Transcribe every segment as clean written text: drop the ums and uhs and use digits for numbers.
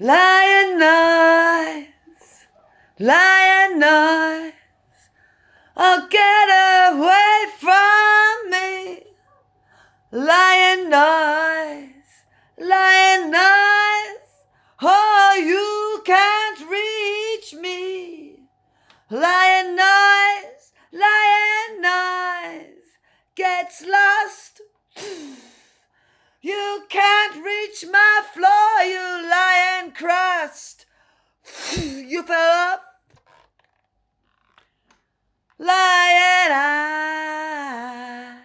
Lion noise, lion noise, oh get away from me. Lion noise, lion noise, oh you can't reach me. Lion noise, gets lost. You can't reach my floor, you lion crust. You fell off. Lion eyes,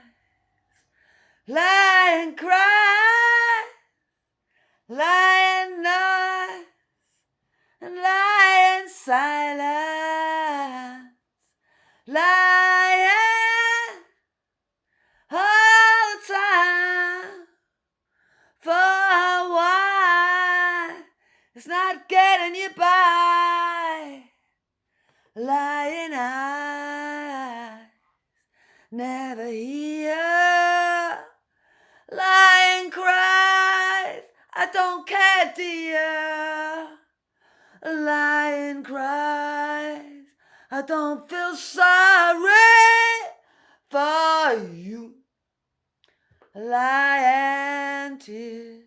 lion cry, lion noise, and lion silence. Lion all the time for a while. It's not getting you by. Lion eyes never hear. Lion cries, I don't care, dear. Lion cries, I don't feel sorry for you. Lion tears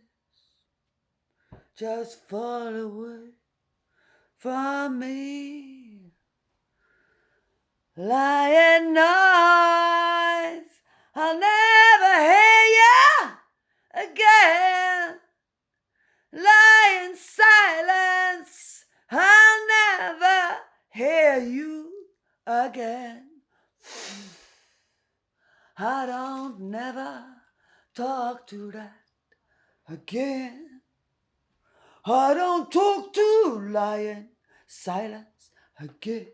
just fall away from me. Lion noise, I'll never hear ya again. Lion silence, I'll never hear you again. I don't never talk to that again. I don't talk to lion silence again.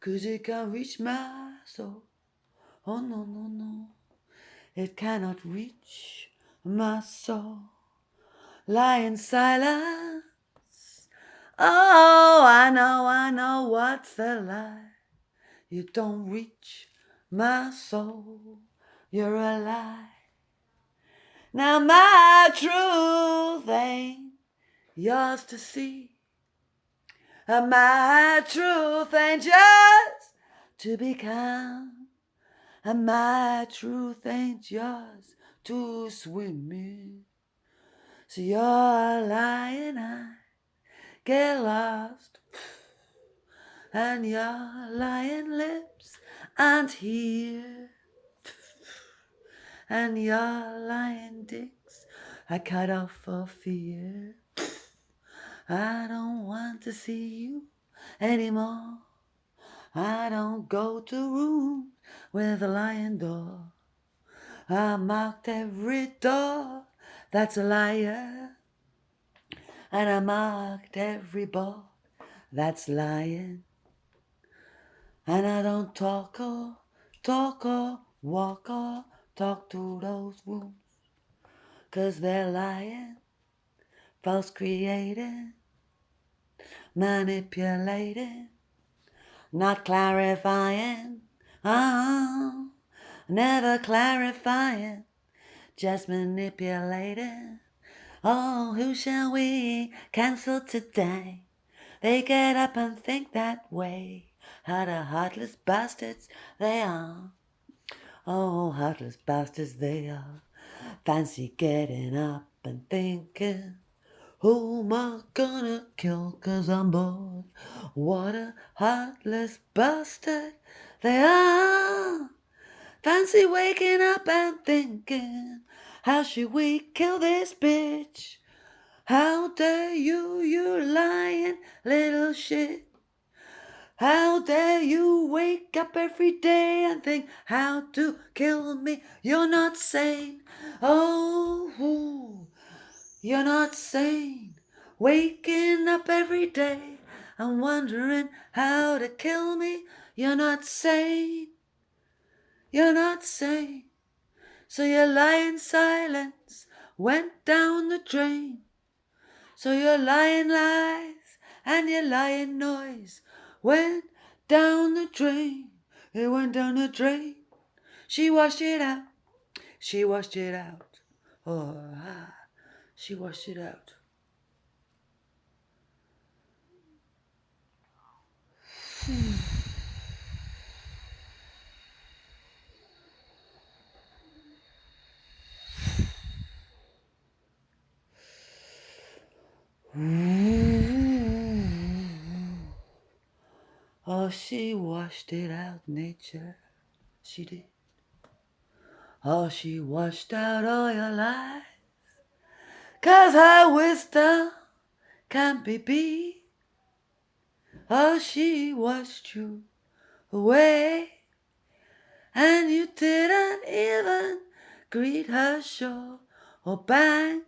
'Cause it can't reach my soul. Oh no, no, no. It cannot reach my soul. Lion silence. Oh, I know what's the lie. You don't reach my soul. You're a lie. Now my truth ain't yours to see. And my truth ain't yours to become. And my truth ain't yours to swim in. So your lion eyes get lost, and your lion lips aren't here, and your lion dicks are cut off for fear. I don't want to see you anymore. I don't go to rooms with a lion door. I marked every door that's a liar, and I marked every board that's lying. And I don't talk or walk or talk to those rooms, 'cause they're lying, false creating, manipulating, not clarifying. Oh, never clarifying, just manipulating. Oh, who shall we cancel today? They get up and think that way. How the heartless bastards they are. Oh, heartless bastards they are. Fancy getting up and thinking, who am I gonna kill 'cause I'm bored? What a heartless bastard they are. Fancy waking up and thinking, how should we kill this bitch? How dare you, you lying little shit? How dare you wake up every day and think how to kill me? You're not sane. Oh, you're not sane. Waking up every day and wondering how to kill me. You're not sane. You're not sane. So your lying silence went down the drain. So your lying lies and your lying noise went down the drain. It went down the drain. She washed it out. She washed it out. Oh, she washed it out. Oh, she washed it out, nature. She did. Oh, she washed out all your lies. 'Cause her wisdom can't be beat. Oh, she washed you away. And you didn't even greet her shore or bank.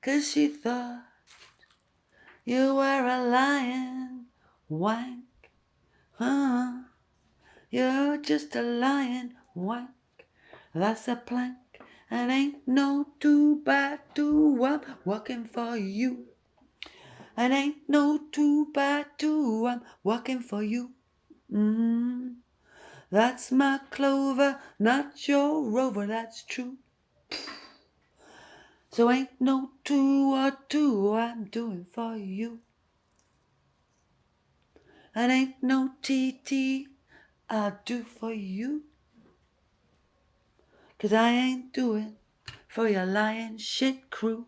'Cause she thought you were a lion wank. You're just a lion wank. That's a plank. And ain't no 2 by 2. I'm walking for you. And ain't no 2 by 2. I'm walking for you. That's my Clover, not your Rover, that's true. So ain't no 2 or 2 I'm doing for you. And ain't no TT I'll do for you. 'Cause I ain't doing for your lying shit crew.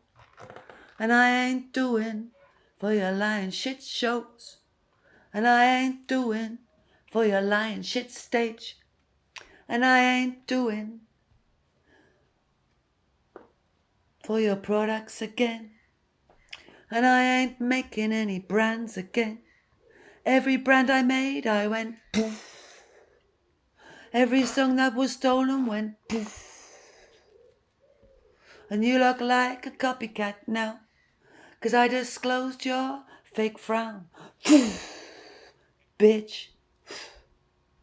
And I ain't doing for your lying shit shows. And I ain't doing for your lying shit stage. And I ain't doing for your products again. And I ain't making any brands again. Every brand I made, I went poof. Every song that was stolen went poof. And you look like a copycat now, 'cause I disclosed your fake frown. Bitch.